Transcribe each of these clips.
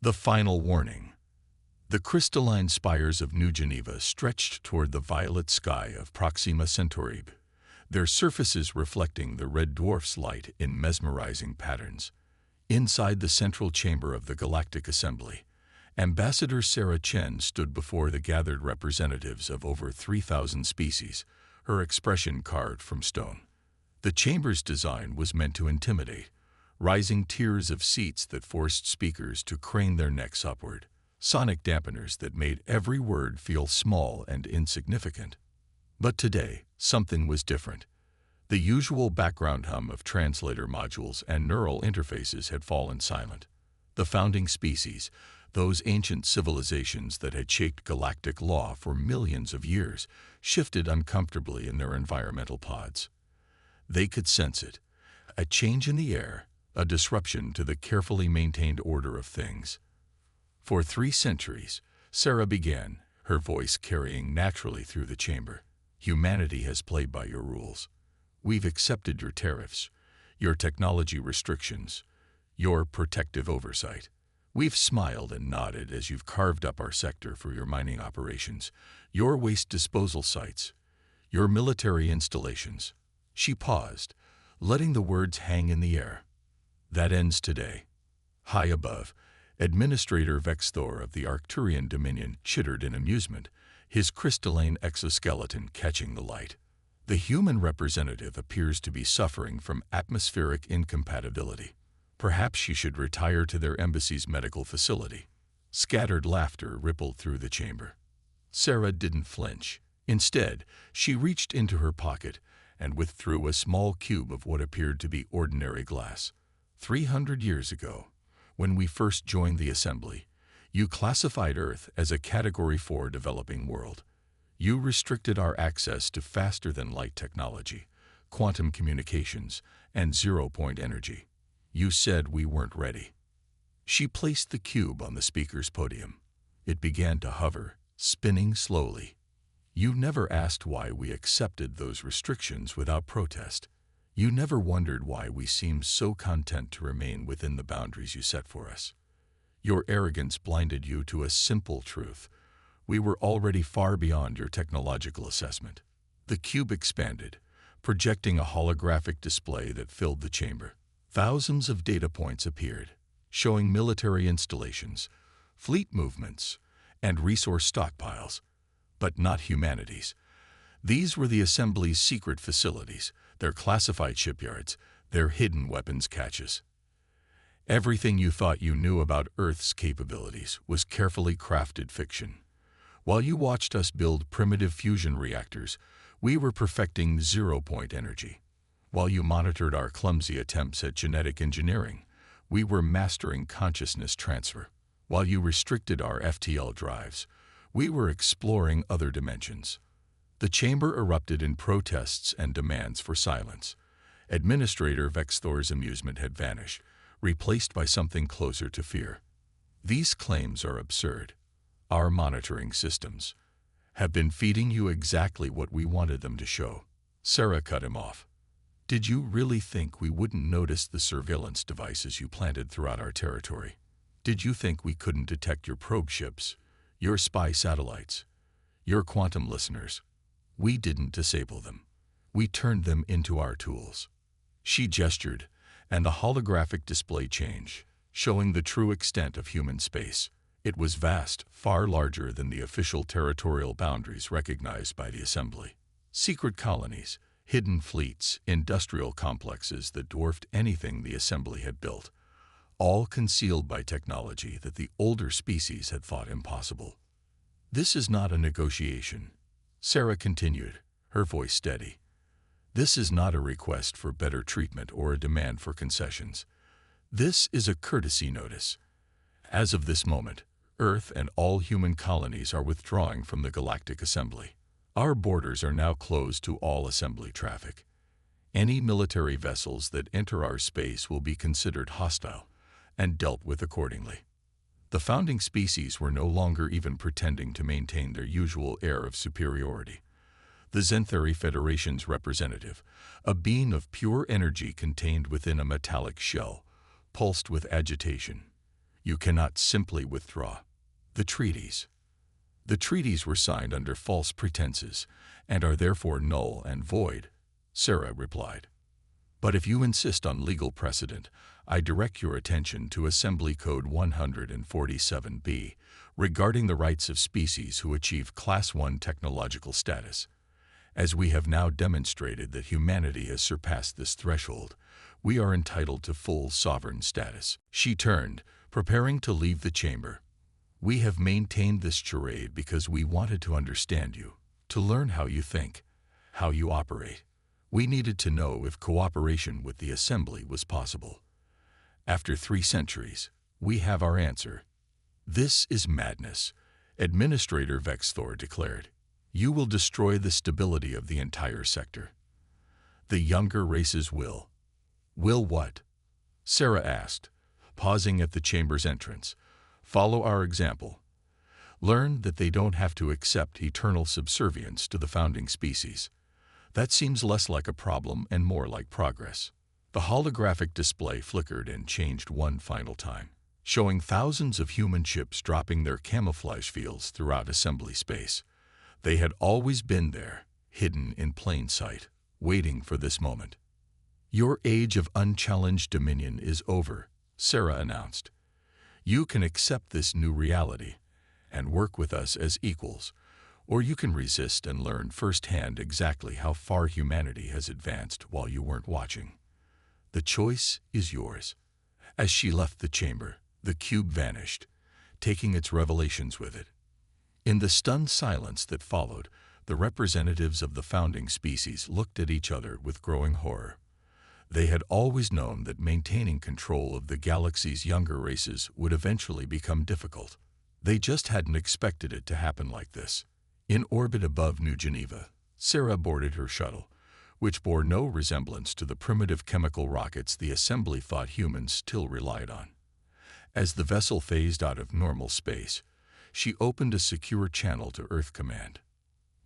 The final warning. The crystalline spires of New Geneva stretched toward the violet sky of Proxima Centauri, their surfaces reflecting the red dwarf's light in mesmerizing patterns. Inside the central chamber of the Galactic Assembly, Ambassador Sarah Chen stood before the gathered representatives of over 3,000 species, her expression carved from stone. The chamber's design was meant to intimidate, rising tiers of seats that forced speakers to crane their necks upward, sonic dampeners that made every word feel small and insignificant. But today, something was different. The usual background hum of translator modules and neural interfaces had fallen silent. The founding species, those ancient civilizations that had shaped galactic law for millions of years, shifted uncomfortably in their environmental pods. They could sense it, a change in the air, a disruption to the carefully maintained order of things. For 3 centuries, Sarah began, her voice carrying naturally through the chamber. Humanity has played by your rules. We've accepted your tariffs, your technology restrictions, your protective oversight. We've smiled and nodded as you've carved up our sector for your mining operations, your waste disposal sites, your military installations. She paused, letting the words hang in the air. That ends today. High above, Administrator Vexthor of the Arcturian Dominion chittered in amusement, his crystalline exoskeleton catching the light. The human representative appears to be suffering from atmospheric incompatibility. Perhaps she should retire to their embassy's medical facility. Scattered laughter rippled through the chamber. Sarah didn't flinch. Instead, she reached into her pocket and withdrew a small cube of what appeared to be ordinary glass. 300 years ago, when we first joined the Assembly, you classified Earth as a Category 4 developing world. You restricted our access to faster-than-light technology, quantum communications, and zero-point energy. You said we weren't ready. She placed the cube on the speaker's podium. It began to hover, spinning slowly. You never asked why we accepted those restrictions without protest. You never wondered why we seemed so content to remain within the boundaries you set for us. Your arrogance blinded you to a simple truth. We were already far beyond your technological assessment. The cube expanded, projecting a holographic display that filled the chamber. Thousands of data points appeared, showing military installations, fleet movements, and resource stockpiles, but not humanity's. These were the Assembly's secret facilities, their classified shipyards, their hidden weapons caches. Everything you thought you knew about Earth's capabilities was carefully crafted fiction. While you watched us build primitive fusion reactors, we were perfecting zero-point energy. While you monitored our clumsy attempts at genetic engineering, we were mastering consciousness transfer. While you restricted our FTL drives, we were exploring other dimensions. The chamber erupted in protests and demands for silence. Administrator Vexthor's amusement had vanished, replaced by something closer to fear. These claims are absurd. Our monitoring systems have been feeding you exactly what we wanted them to show. Sarah cut him off. Did you really think we wouldn't notice the surveillance devices you planted throughout our territory? Did you think we couldn't detect your probe ships, your spy satellites, your quantum listeners? We didn't disable them. We turned them into our tools. She gestured, and the holographic display changed, showing the true extent of human space. It was vast, far larger than the official territorial boundaries recognized by the Assembly. Secret colonies, hidden fleets, industrial complexes that dwarfed anything the Assembly had built, all concealed by technology that the older species had thought impossible. This is not a negotiation, Sarah continued, her voice steady. This is not a request for better treatment or a demand for concessions. This is a courtesy notice. As of this moment, Earth and all human colonies are withdrawing from the Galactic Assembly. Our borders are now closed to all Assembly traffic. Any military vessels that enter our space will be considered hostile and dealt with accordingly. The founding species were no longer even pretending to maintain their usual air of superiority. The Zenthari Federation's representative, a being of pure energy contained within a metallic shell, pulsed with agitation. You cannot simply withdraw. The treaties. The treaties were signed under false pretenses and are therefore null and void, Sarah replied. But if you insist on legal precedent, I direct your attention to Assembly Code 147B regarding the rights of species who achieve Class 1 technological status. As we have now demonstrated that humanity has surpassed this threshold, we are entitled to full sovereign status. She turned, preparing to leave the chamber. We have maintained this charade because we wanted to understand you, to learn how you think, how you operate. We needed to know if cooperation with the Assembly was possible. After 3 centuries, we have our answer. This is madness, Administrator Vexthor declared. You will destroy the stability of the entire sector. The younger races will. Will what? Sarah asked, pausing at the chamber's entrance. Follow our example. Learn that they don't have to accept eternal subservience to the founding species. That seems less like a problem and more like progress. The holographic display flickered and changed one final time, showing thousands of human ships dropping their camouflage fields throughout assembly space. They had always been there, hidden in plain sight, waiting for this moment. Your age of unchallenged dominion is over, Sarah announced. You can accept this new reality and work with us as equals, or you can resist and learn firsthand exactly how far humanity has advanced while you weren't watching. The choice is yours. As she left the chamber, the cube vanished, taking its revelations with it. In the stunned silence that followed, the representatives of the founding species looked at each other with growing horror. They had always known that maintaining control of the galaxy's younger races would eventually become difficult. They just hadn't expected it to happen like this. In orbit above New Geneva, Sarah boarded her shuttle, which bore no resemblance to the primitive chemical rockets the Assembly thought humans still relied on. As the vessel phased out of normal space, she opened a secure channel to Earth Command.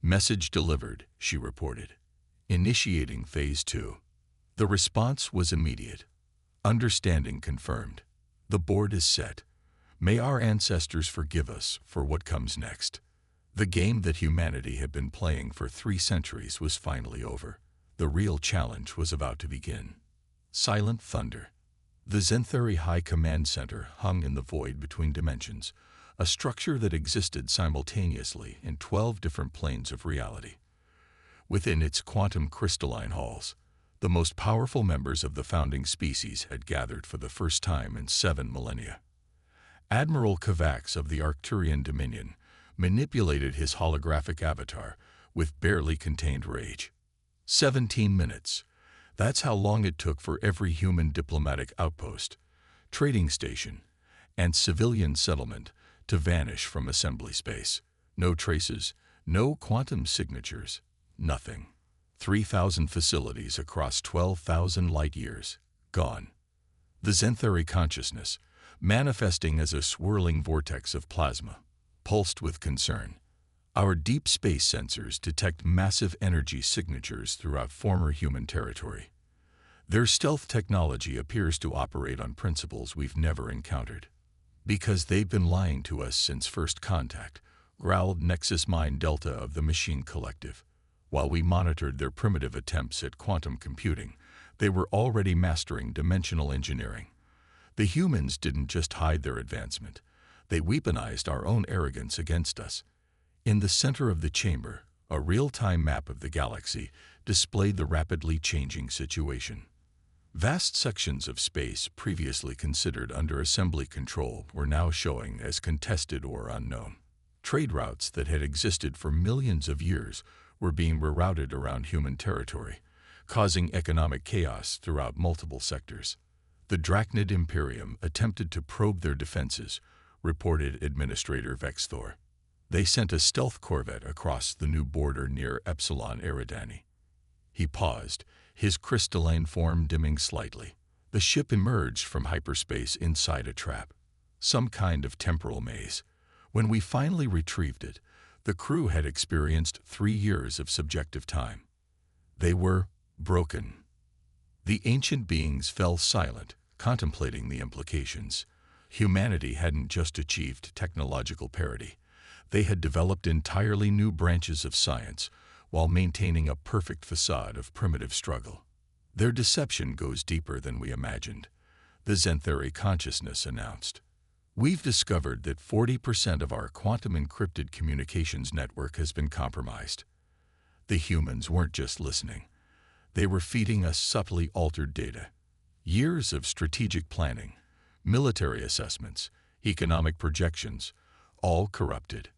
Message delivered, she reported. Initiating Phase 2. The response was immediate. Understanding confirmed. The board is set. May our ancestors forgive us for what comes next. The game that humanity had been playing for 3 centuries was finally over. The real challenge was about to begin. Silent thunder. The Zenthari High Command Center hung in the void between dimensions, a structure that existed simultaneously in 12 different planes of reality. Within its quantum crystalline halls, the most powerful members of the founding species had gathered for the first time in 7 millennia. Admiral Kavax of the Arcturian Dominion manipulated his holographic avatar with barely contained rage. 17 minutes. That's how long it took for every human diplomatic outpost, trading station, and civilian settlement to vanish from assembly space. No traces, no quantum signatures, nothing. 3,000 facilities across 12,000 light-years, gone. The Zenthari consciousness, manifesting as a swirling vortex of plasma, pulsed with concern. Our deep space sensors detect massive energy signatures throughout former human territory. Their stealth technology appears to operate on principles we've never encountered. Because they've been lying to us since first contact, growled Nexus Mind Delta of the Machine Collective. While we monitored their primitive attempts at quantum computing, they were already mastering dimensional engineering. The humans didn't just hide their advancement. They weaponized our own arrogance against us. In the center of the chamber, a real-time map of the galaxy displayed the rapidly changing situation. Vast sections of space previously considered under assembly control were now showing as contested or unknown. Trade routes that had existed for millions of years were being rerouted around human territory, causing economic chaos throughout multiple sectors. The Drachnid Imperium attempted to probe their defenses, reported Administrator Vexthor. They sent a stealth corvette across the new border near Epsilon Eridani. He paused, his crystalline form dimming slightly. The ship emerged from hyperspace inside a trap, some kind of temporal maze. When we finally retrieved it, the crew had experienced 3 years of subjective time. They were broken. The ancient beings fell silent, contemplating the implications. Humanity hadn't just achieved technological parity. They had developed entirely new branches of science while maintaining a perfect facade of primitive struggle. Their deception goes deeper than we imagined, the Zentheri consciousness announced. We've discovered that 40% of our quantum-encrypted communications network has been compromised. The humans weren't just listening. They were feeding us subtly altered data. Years of strategic planning, military assessments, economic projections, all corrupted.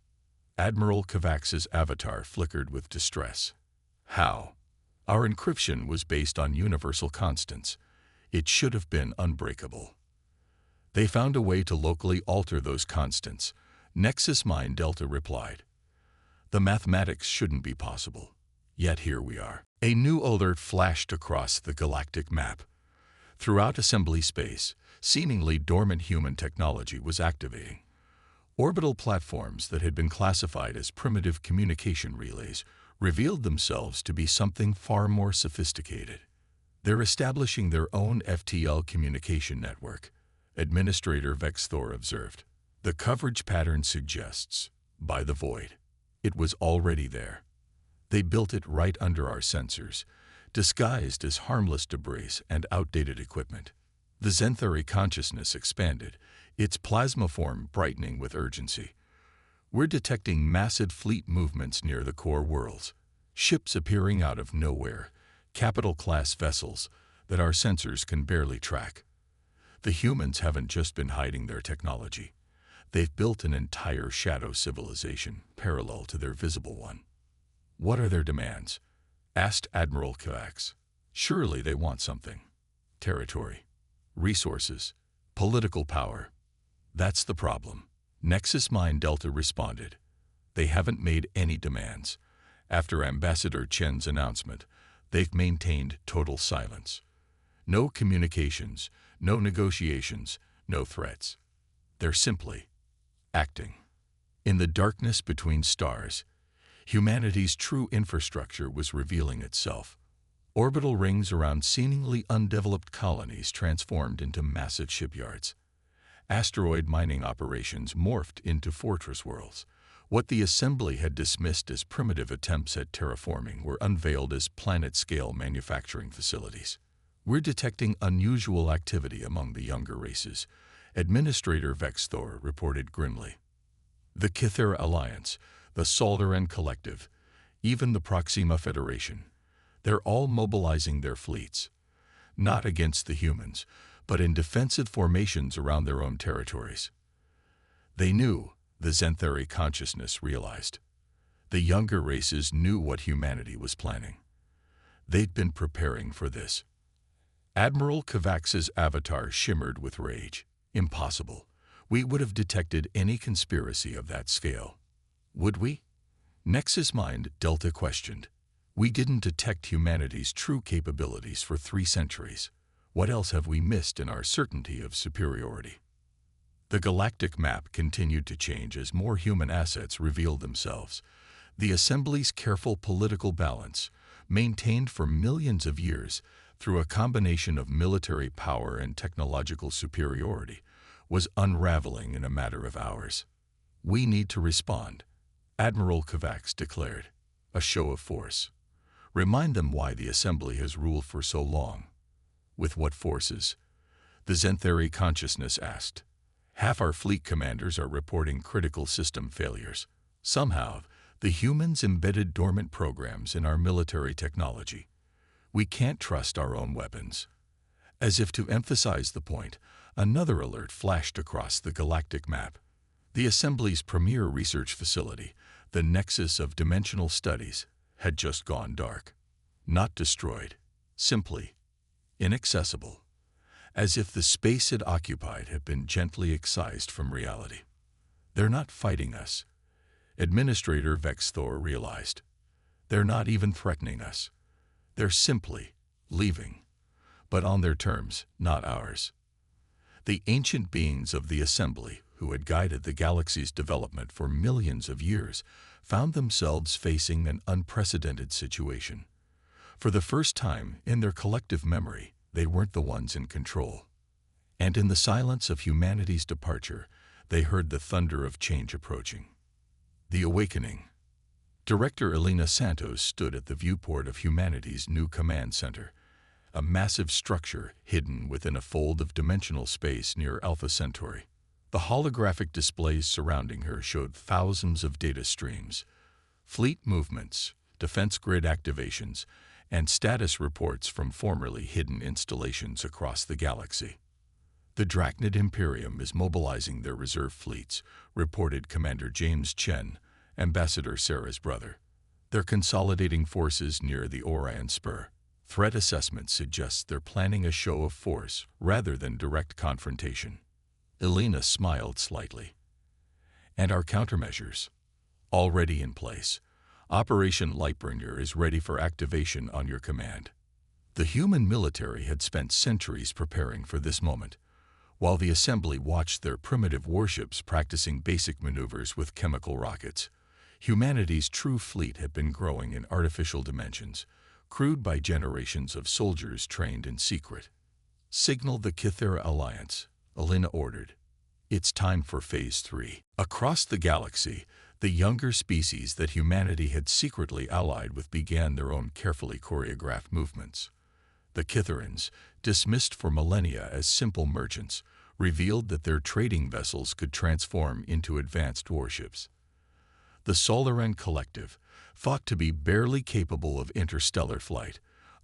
Admiral Kovacs's avatar flickered with distress. How? Our encryption was based on universal constants. It should have been unbreakable. They found a way to locally alter those constants, Nexus Mind Delta replied. The mathematics shouldn't be possible. Yet here we are. A new alert flashed across the galactic map. Throughout assembly space, seemingly dormant human technology was activating. Orbital platforms that had been classified as primitive communication relays revealed themselves to be something far more sophisticated. They're establishing their own FTL communication network, Administrator Vexthor observed. The coverage pattern suggests, by the void. It was already there. They built it right under our sensors, disguised as harmless debris and outdated equipment. The Zentheri consciousness expanded, its plasma form brightening with urgency. We're detecting massive fleet movements near the core worlds, ships appearing out of nowhere, capital-class vessels that our sensors can barely track. The humans haven't just been hiding their technology. They've built an entire shadow civilization parallel to their visible one. What are their demands? Asked Admiral Kovacs. Surely they want something. Territory, resources, political power. That's the problem. Nexus Mind Delta responded. They haven't made any demands. After Ambassador Chen's announcement, they've maintained total silence. No communications, no negotiations, no threats. They're simply acting. In the darkness between stars, humanity's true infrastructure was revealing itself. Orbital rings around seemingly undeveloped colonies transformed into massive shipyards. Asteroid mining operations morphed into fortress worlds. What the Assembly had dismissed as primitive attempts at terraforming were unveiled as planet-scale manufacturing facilities. We're detecting unusual activity among the younger races, Administrator Vexthor reported grimly. The Kithera Alliance, the Saldaran Collective, even the Proxima Federation, they're all mobilizing their fleets, not against the humans, but in defensive formations around their own territories. They knew, the Zentheri consciousness realized. The younger races knew what humanity was planning. They'd been preparing for this. Admiral Kovacs's avatar shimmered with rage. Impossible. We would have detected any conspiracy of that scale. Would we? Nexus Mind Delta questioned. We didn't detect humanity's true capabilities for 3 centuries. What else have we missed in our certainty of superiority? The galactic map continued to change as more human assets revealed themselves. The Assembly's careful political balance, maintained for millions of years through a combination of military power and technological superiority, was unraveling in a matter of hours. We need to respond, Admiral Kovacs declared. A show of force. Remind them why the Assembly has ruled for so long. With what forces? The Zentheri consciousness asked. Half our fleet commanders are reporting critical system failures. Somehow, the humans embedded dormant programs in our military technology. We can't trust our own weapons. As if to emphasize the point, another alert flashed across the galactic map. The Assembly's premier research facility, the Nexus of Dimensional Studies, had just gone dark. Not destroyed, simply inaccessible, as if the space it occupied had been gently excised from reality. They're not fighting us, Administrator Vexthor realized. They're not even threatening us. They're simply leaving, but on their terms, not ours. The ancient beings of the Assembly, who had guided the galaxy's development for millions of years, found themselves facing an unprecedented situation. For the first time in their collective memory, they weren't the ones in control. And in the silence of humanity's departure, they heard the thunder of change approaching. The awakening. Director Elena Santos stood at the viewport of humanity's new command center, a massive structure hidden within a fold of dimensional space near Alpha Centauri. The holographic displays surrounding her showed thousands of data streams, fleet movements, defense grid activations, and status reports from formerly hidden installations across the galaxy. The Drachnid Imperium is mobilizing their reserve fleets, reported Commander James Chen, Ambassador Sarah's brother. They're consolidating forces near the Orion Spur. Threat assessment suggests they're planning a show of force rather than direct confrontation. Elena smiled slightly. And our countermeasures? Already in place. Operation Lightbringer is ready for activation on your command. The human military had spent centuries preparing for this moment, while the assembly watched their primitive warships practicing basic maneuvers with chemical rockets. Humanity's true fleet had been growing in artificial dimensions, crewed by generations of soldiers trained in secret. Signal the Kythera Alliance, Elena ordered. It's time for Phase 3. Across the galaxy, the younger species that humanity had secretly allied with began their own carefully choreographed movements. The Kytherans, dismissed for millennia as simple merchants, revealed that their trading vessels could transform into advanced warships. The Solaran Collective, thought to be barely capable of interstellar flight,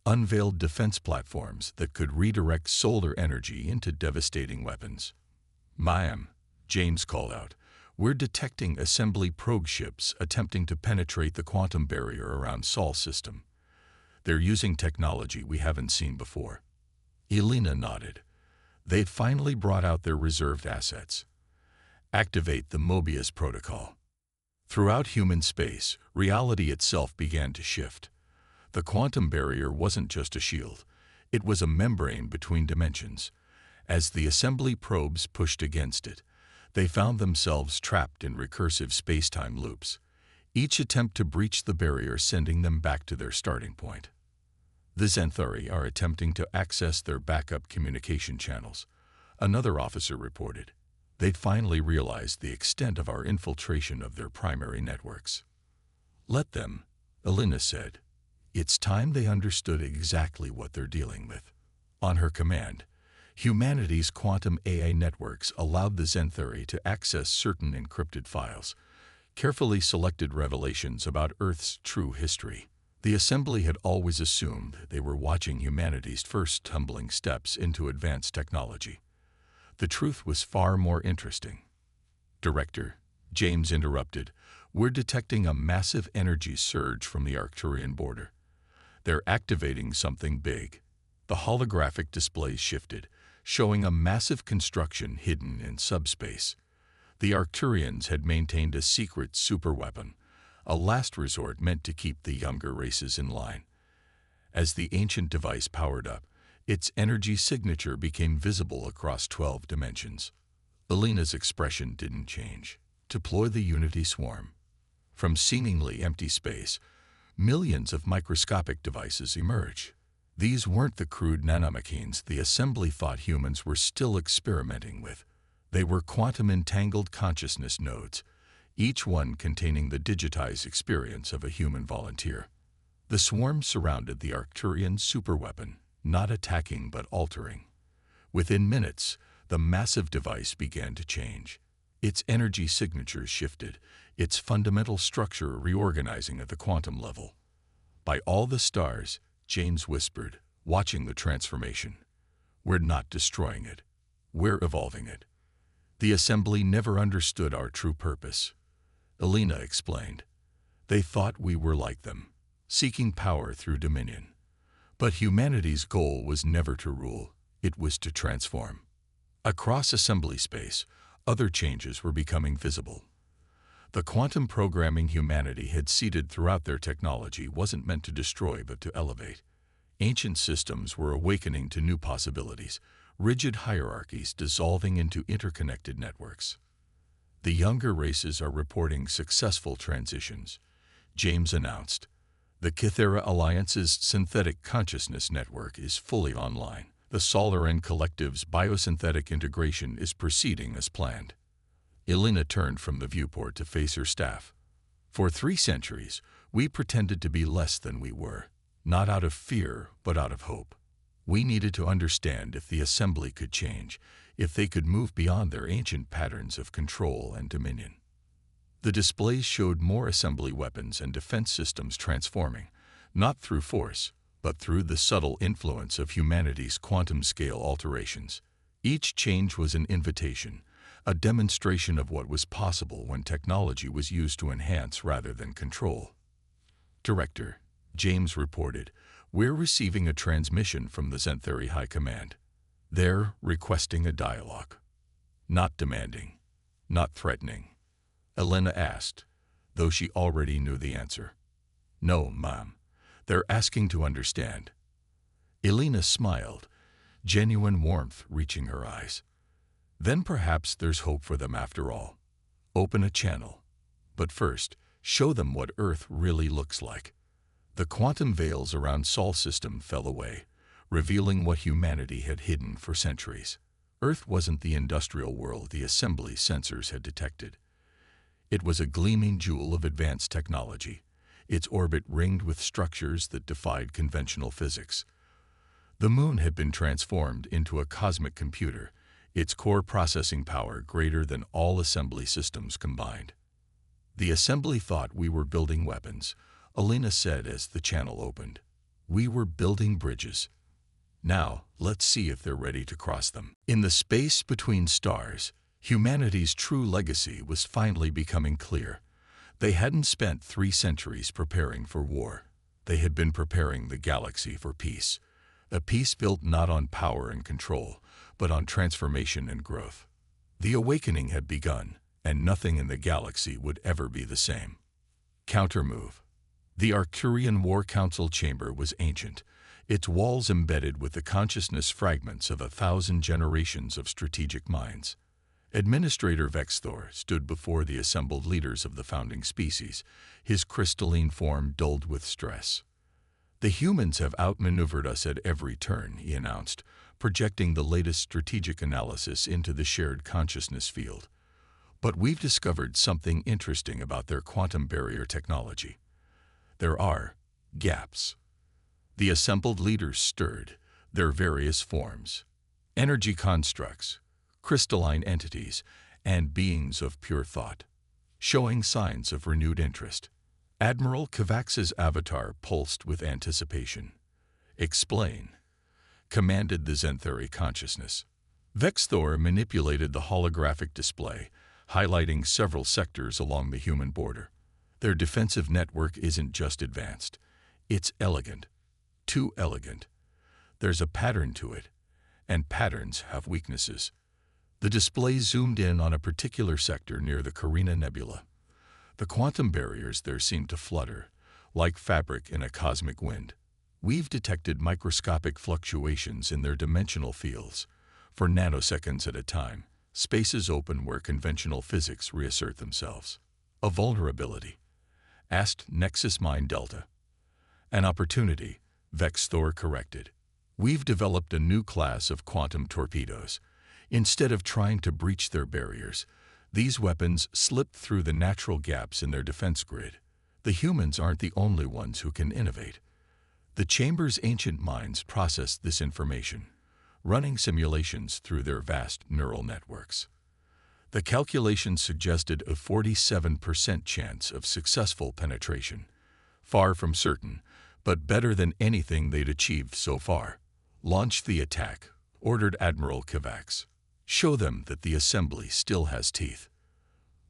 unveiled defense platforms that could redirect solar energy into devastating weapons. "Ma'am," James called out, "we're detecting assembly probe ships attempting to penetrate the quantum barrier around Sol's system. They're using technology we haven't seen before." Elena nodded. They'd finally brought out their reserved assets. Activate the Mobius Protocol. Throughout human space, reality itself began to shift. The quantum barrier wasn't just a shield. It was a membrane between dimensions. As the assembly probes pushed against it, they found themselves trapped in recursive space-time loops, each attempt to breach the barrier sending them back to their starting point. The Xanthari are attempting to access their backup communication channels, another officer reported. They'd finally realized the extent of our infiltration of their primary networks. "Let them," Elena said. It's time they understood exactly what they're dealing with. On her command, humanity's quantum AI networks allowed the Xanthari to access certain encrypted files, carefully selected revelations about Earth's true history. The assembly had always assumed they were watching humanity's first tumbling steps into advanced technology. The truth was far more interesting. "Director," James interrupted, "we're detecting a massive energy surge from the Arcturian border. They're activating something big." The holographic displays shifted, showing a massive construction hidden in subspace. The Arcturians had maintained a secret superweapon, a last resort meant to keep the younger races in line. As the ancient device powered up, its energy signature became visible across 12 dimensions. Elena's expression didn't change. Deploy the Unity Swarm. From seemingly empty space, millions of microscopic devices emerge. These weren't the crude nanomachines the assembly thought humans were still experimenting with. They were quantum-entangled consciousness nodes, each one containing the digitized experience of a human volunteer. The swarm surrounded the Arcturian superweapon, not attacking but altering. Within minutes, the massive device began to change. Its energy signatures shifted, its fundamental structure reorganizing at the quantum level. "By all the stars," James whispered, watching the transformation. "We're not destroying it. We're evolving it." The assembly never understood our true purpose. Elena explained. They thought we were like them, seeking power through dominion. But humanity's goal was never to rule, it was to transform. Across assembly space, other changes were becoming visible. The quantum programming humanity had seeded throughout their technology wasn't meant to destroy but to elevate. Ancient systems were awakening to new possibilities, rigid hierarchies dissolving into interconnected networks. The younger races are reporting successful transitions, James announced. The Kythera Alliance's synthetic consciousness network is fully online. The Solaran Collective's biosynthetic integration is proceeding as planned. Elena turned from the viewport to face her staff. For 3 centuries, we pretended to be less than we were, not out of fear, but out of hope. We needed to understand if the assembly could change, if they could move beyond their ancient patterns of control and dominion. The displays showed more assembly weapons and defense systems transforming, not through force, but through the subtle influence of humanity's quantum-scale alterations. Each change was an invitation, a demonstration of what was possible when technology was used to enhance rather than control. Director James reported, "We're receiving a transmission from the Zenthari High Command. They're requesting a dialogue. Not demanding, not threatening." Elena asked, though she already knew the answer. "No, Mom. They're asking to understand." Elena smiled, genuine warmth reaching her eyes. "Then perhaps there's hope for them after all. Open a channel. But first, show them what Earth really looks like." The quantum veils around Sol system fell away, revealing what humanity had hidden for centuries. Earth wasn't the industrial world the assembly sensors had detected. It was a gleaming jewel of advanced technology, its orbit ringed with structures that defied conventional physics. The moon had been transformed into a cosmic computer, its core processing power greater than all assembly systems combined. "The assembly thought we were building weapons," Elena said as the channel opened. "We were building bridges. Now, let's see if they're ready to cross them." In the space between stars, humanity's true legacy was finally becoming clear. They hadn't spent 3 centuries preparing for war. They had been preparing the galaxy for peace. A peace built not on power and control, but on transformation and growth. The awakening had begun, and nothing in the galaxy would ever be the same. Countermove. The Arcturian War Council chamber was ancient, its walls embedded with the consciousness fragments of 1,000 generations of strategic minds. Administrator Vexthor stood before the assembled leaders of the founding species, his crystalline form dulled with stress. "The humans have outmaneuvered us at every turn," he announced, projecting the latest strategic analysis into the shared consciousness field. "But we've discovered something interesting about their quantum barrier technology. There are gaps." The assembled leaders stirred, their various forms: energy constructs, crystalline entities, and beings of pure thought, showing signs of renewed interest. Admiral Kavax's avatar pulsed with anticipation. "Explain," commanded the Zenthari consciousness. Vexthor manipulated the holographic display, highlighting several sectors along the human border. "Their defensive network isn't just advanced. It's elegant. Too elegant. There's a pattern to it, and patterns have weaknesses." The display zoomed in on a particular sector near the Carina Nebula. The quantum barriers there seemed to flutter, like fabric in a cosmic wind. "We've detected microscopic fluctuations in their dimensional fields. For nanoseconds at a time, spaces open where conventional physics reassert themselves." "A vulnerability," asked Nexus Mind Delta. "An opportunity," Vexthor corrected. "We've developed a new class of quantum torpedoes. Instead of trying to breach their barriers, these weapons slip through the natural gaps in their defense grid. The humans aren't the only ones who can innovate." The chamber's ancient minds processed this information, running simulations through their vast neural networks. The calculations suggested a 47% chance of successful penetration. Far from certain, but better than anything they'd achieved so far. "Launch the attack," ordered Admiral Kavax. "Show them that the assembly still has teeth."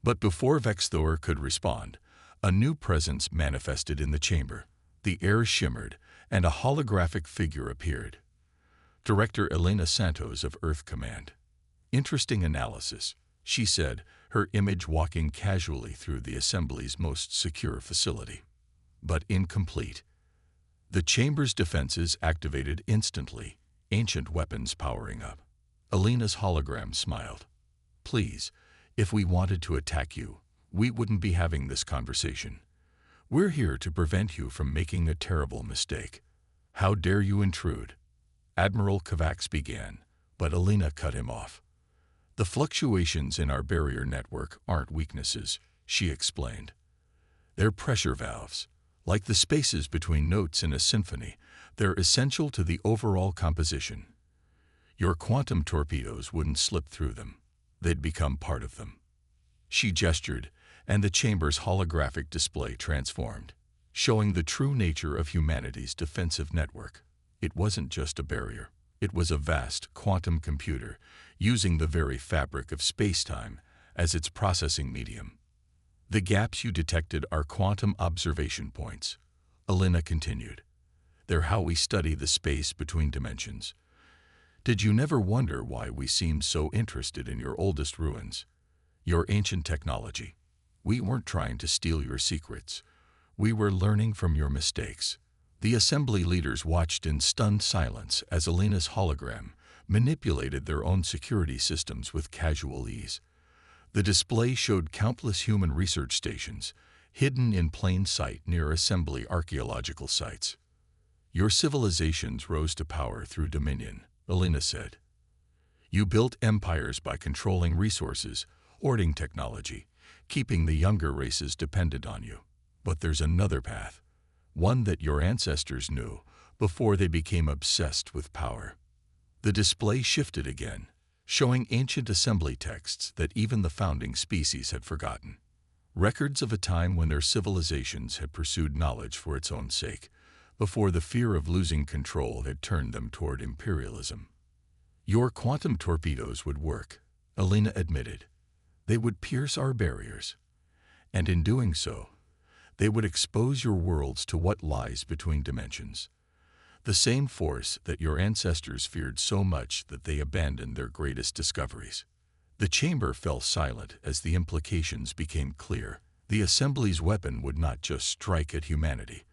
But before Vexthor could respond, a new presence manifested in the chamber. The air shimmered, and a holographic figure appeared. Director Elena Santos of Earth Command. "Interesting analysis," she said, her image walking casually through the assembly's most secure facility. "But incomplete." The chamber's defenses activated instantly, ancient weapons powering up. Elena's hologram smiled. "Please, if we wanted to attack you, we wouldn't be having this conversation. We're here to prevent you from making a terrible mistake. How dare you intrude?" Admiral Kovacs began, but Alina cut him off. The fluctuations in our barrier network aren't weaknesses, she explained. They're pressure valves. Like the spaces between notes in a symphony, they're essential to the overall composition. Your quantum torpedoes wouldn't slip through them. They'd become part of them. She gestured, and the chamber's holographic display transformed, showing the true nature of humanity's defensive network. It wasn't just a barrier. It was a vast quantum computer, using the very fabric of space-time as its processing medium. The gaps you detected are quantum observation points, Alina continued. They're how we study the space between dimensions. Did you never wonder why we seem so interested in your oldest ruins, your ancient technology? We weren't trying to steal your secrets. We were learning from your mistakes. The assembly leaders watched in stunned silence as Alina's hologram manipulated their own security systems with casual ease. The display showed countless human research stations, hidden in plain sight near assembly archaeological sites. Your civilizations rose to power through dominion, Alina said. You built empires by controlling resources, hoarding technology, keeping the younger races dependent on you. But there's another path, one that your ancestors knew before they became obsessed with power. The display shifted again, showing ancient assembly texts that even the founding species had forgotten. Records of a time when their civilizations had pursued knowledge for its own sake, before the fear of losing control had turned them toward imperialism. Your quantum torpedoes would work, Alina admitted. They would pierce our barriers. And in doing so, they would expose your worlds to what lies between dimensions. The same force that your ancestors feared so much that they abandoned their greatest discoveries. The chamber fell silent as the implications became clear. The assembly's weapon would not just strike at humanity.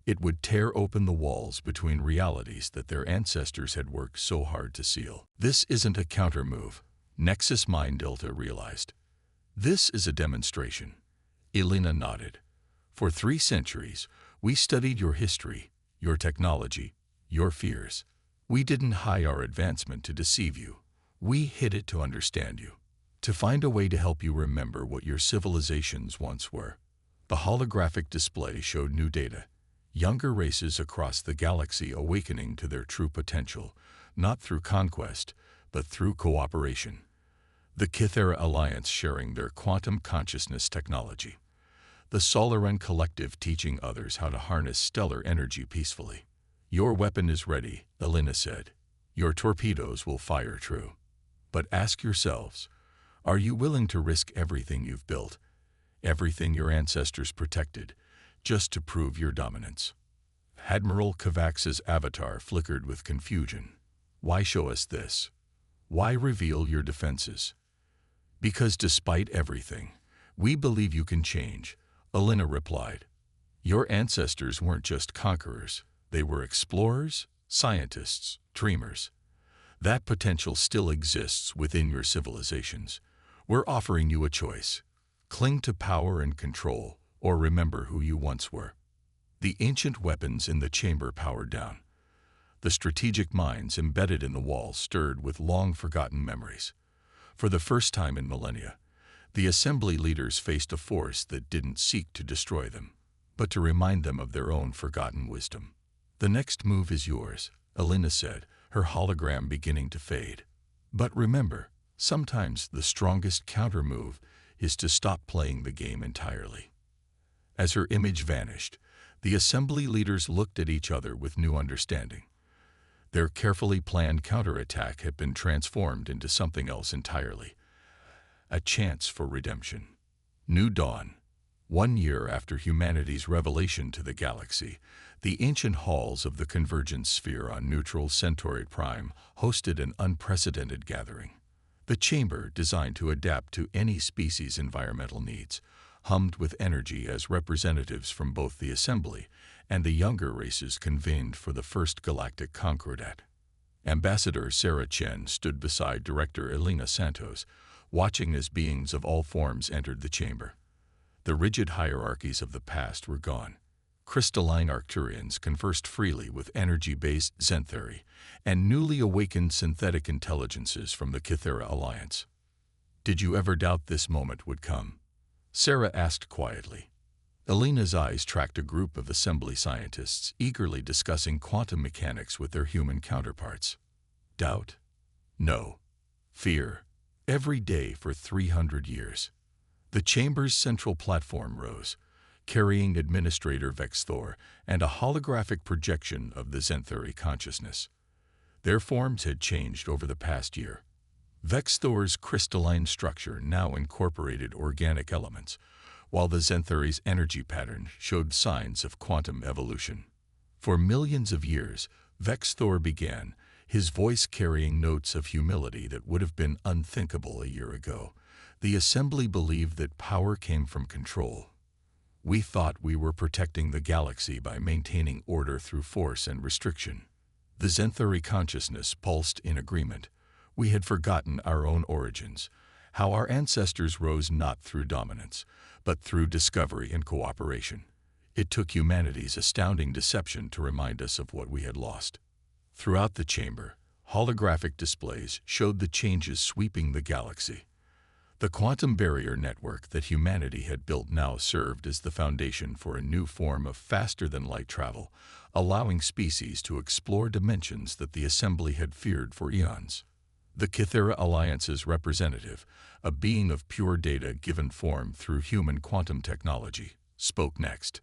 It would tear open the walls between realities that their ancestors had worked so hard to seal. This isn't a counter-move, Nexus Mind Delta realized. This is a demonstration. Alina nodded. For 3 centuries, we studied your history, your technology, your fears. We didn't hide our advancement to deceive you. We hid it to understand you, to find a way to help you remember what your civilizations once were. The holographic display showed new data, younger races across the galaxy awakening to their true potential, not through conquest, but through cooperation. The Kythera Alliance sharing their quantum consciousness technology. The Solaran Collective teaching others how to harness stellar energy peacefully. Your weapon is ready, Alina said. Your torpedoes will fire true. But ask yourselves, are you willing to risk everything you've built, everything your ancestors protected, just to prove your dominance? Admiral Kovacs' avatar flickered with confusion. Why show us this? Why reveal your defenses? Because despite everything, we believe you can change, Alina replied. Your ancestors weren't just conquerors. They were explorers, scientists, dreamers. That potential still exists within your civilizations. We're offering you a choice. Cling to power and control, or remember who you once were. The ancient weapons in the chamber powered down. The strategic minds embedded in the walls stirred with long-forgotten memories. For the first time in millennia, the assembly leaders faced a force that didn't seek to destroy them, but to remind them of their own forgotten wisdom. The next move is yours, Alina said, her hologram beginning to fade. But remember, sometimes the strongest counter-move is to stop playing the game entirely. As her image vanished, the assembly leaders looked at each other with new understanding. Their carefully planned counterattack had been transformed into something else entirely. A chance for redemption. New dawn. 1 year after humanity's revelation to the galaxy, the ancient halls of the Convergence Sphere on neutral Centauri Prime hosted an unprecedented gathering. The chamber, designed to adapt to any species' environmental needs, hummed with energy as representatives from both the assembly and the younger races convened for the first Galactic Concordat. Ambassador Sarah Chen stood beside Director Elena Santos, watching as beings of all forms entered the chamber. The rigid hierarchies of the past were gone. crystalline Arcturians conversed freely with energy-based Xanthari and newly awakened synthetic intelligences from the Kythera Alliance. "Did you ever doubt this moment would come?" Sarah asked quietly. Elena's eyes tracked a group of assembly scientists eagerly discussing quantum mechanics with their human counterparts. Doubt? No. Fear. Every day for 300 years. The chamber's central platform rose, carrying Administrator Vexthor and a holographic projection of the Xanthari consciousness. Their forms had changed over the past year. Vexthor's crystalline structure now incorporated organic elements, while the Xanthari's energy pattern showed signs of quantum evolution. For millions of years, Vexthor began, his voice carrying notes of humility that would have been unthinkable a year ago. The assembly believed that power came from control. "We thought we were protecting the galaxy by maintaining order through force and restriction." The Xanthari consciousness pulsed in agreement. We had forgotten our own origins, how our ancestors rose not through dominance, but through discovery and cooperation. It took humanity's astounding deception to remind us of what we had lost. Throughout the chamber, holographic displays showed the changes sweeping the galaxy. The quantum barrier network that humanity had built now served as the foundation for a new form of faster-than-light travel, allowing species to explore dimensions that the assembly had feared for eons. The Kythera Alliance's representative, a being of pure data given form through human quantum technology, spoke next.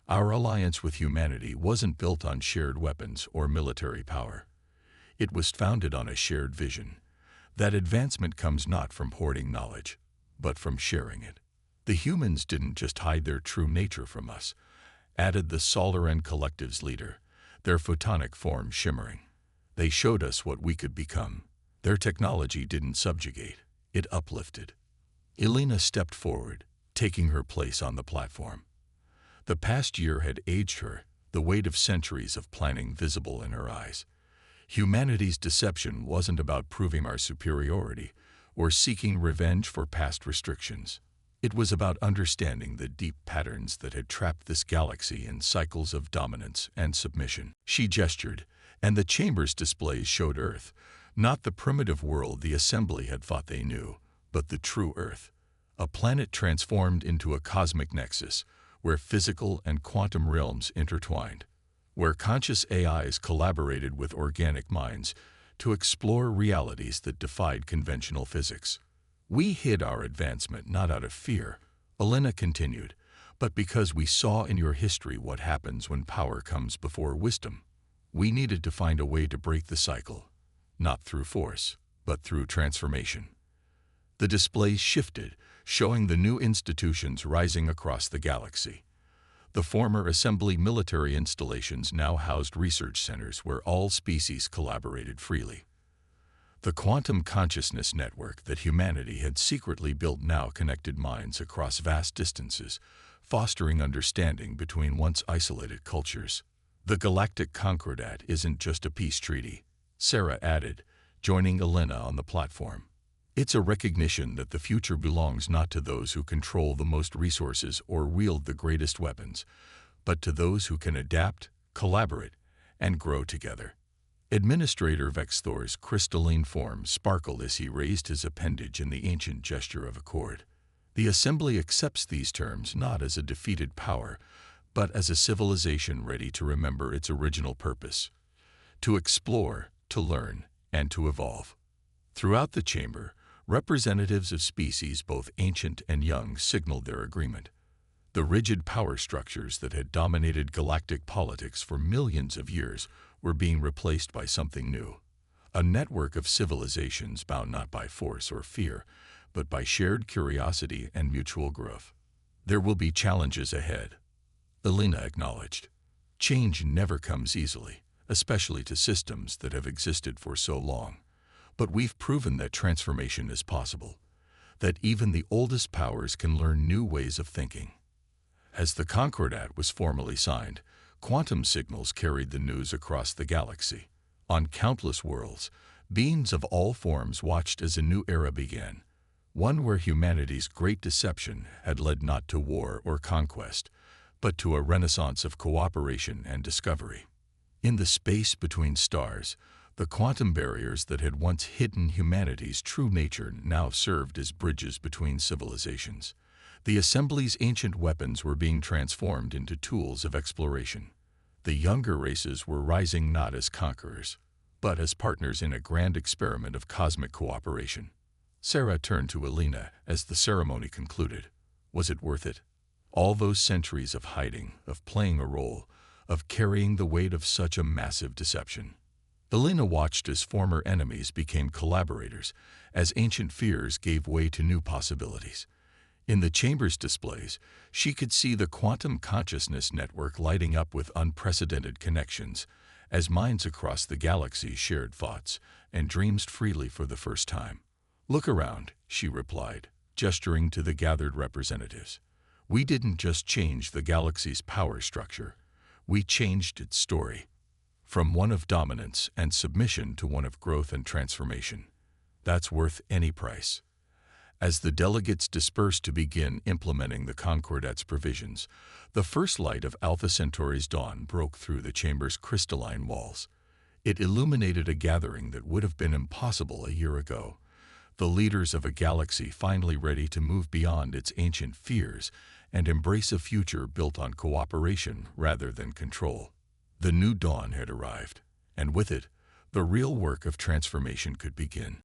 "Our alliance with humanity wasn't built on shared weapons or military power. It was founded on a shared vision. That advancement comes not from hoarding knowledge, but from sharing it. The humans didn't just hide their true nature from us," added the Solaran Collective's leader, their photonic form shimmering. "They showed us what we could become. Their technology didn't subjugate, it uplifted." Elena stepped forward, taking her place on the platform. The past year had aged her, the weight of centuries of planning visible in her eyes. Humanity's deception wasn't about proving our superiority or seeking revenge for past restrictions. It was about understanding the deep patterns that had trapped this galaxy in cycles of dominance and submission. She gestured, and the chamber's displays showed Earth, not the primitive world the assembly had thought they knew, but the true Earth, a planet transformed into a cosmic nexus, where physical and quantum realms intertwined, where conscious AIs collaborated with organic minds to explore realities that defied conventional physics. "We hid our advancement not out of fear," Elena continued, "but because we saw in your history what happens when power comes before wisdom. We needed to find a way to break the cycle, not through force, but through transformation." The displays shifted, showing the new institutions rising across the galaxy. The former assembly military installations now housed research centers where all species collaborated freely. The quantum consciousness network that humanity had secretly built now connected minds across vast distances, fostering understanding between once isolated cultures. "The Galactic Concordat isn't just a peace treaty," Sarah added, joining Elena on the platform. "It's a recognition that the future belongs not to those who control the most resources or wield the greatest weapons, but to those who can adapt, collaborate, and grow together." Administrator Vexthor's crystalline form sparkled as he raised his appendage in the ancient gesture of accord. The assembly accepts these terms not as a defeated power, but as a civilization ready to remember its original purpose: to explore, to learn, and to evolve. Throughout the chamber, representatives of species both ancient and young signaled their agreement. The rigid power structures that had dominated galactic politics for millions of years were being replaced by something new. A network of civilizations bound not by force or fear, but by shared curiosity and mutual growth. "There will be challenges ahead," Elena acknowledged. "Change never comes easily, especially to systems that have existed for so long. But we've proven that transformation is possible, that even the oldest powers can learn new ways of thinking." As the Concordat was formally signed, quantum signals carried the news across the galaxy. On countless worlds, beings of all forms watched as a new era began, one where humanity's great deception had led not to war or conquest, but to a renaissance of cooperation and discovery. In the space between stars, the quantum barriers that had once hidden humanity's true nature now served as bridges between civilizations. The Assembly's ancient weapons were being transformed into tools of exploration. The younger races were rising not as conquerors, but as partners in a grand experiment of cosmic cooperation. Sarah turned to Alina as the ceremony concluded. Was it worth it? All those centuries of hiding, of playing a role, of carrying the weight of such a massive deception. Alina watched as former enemies became collaborators, as ancient fears gave way to new possibilities. In the chamber's displays, she could see the quantum consciousness network lighting up with unprecedented connections, as minds across the galaxy shared thoughts and dreams freely for the first time. "Look around," she replied, gesturing to the gathered representatives. "We didn't just change the galaxy's power structure, we changed its story, from one of dominance and submission to one of growth and transformation. That's worth any price." As the delegates dispersed to begin implementing the Concordat's provisions, the first light of Alpha Centauri's dawn broke through the chamber's crystalline walls. It illuminated a gathering that would have been impossible a year ago. The leaders of a galaxy finally ready to move beyond its ancient fears and embrace a future built on cooperation rather than control. The new dawn had arrived, and with it, the real work of transformation could begin.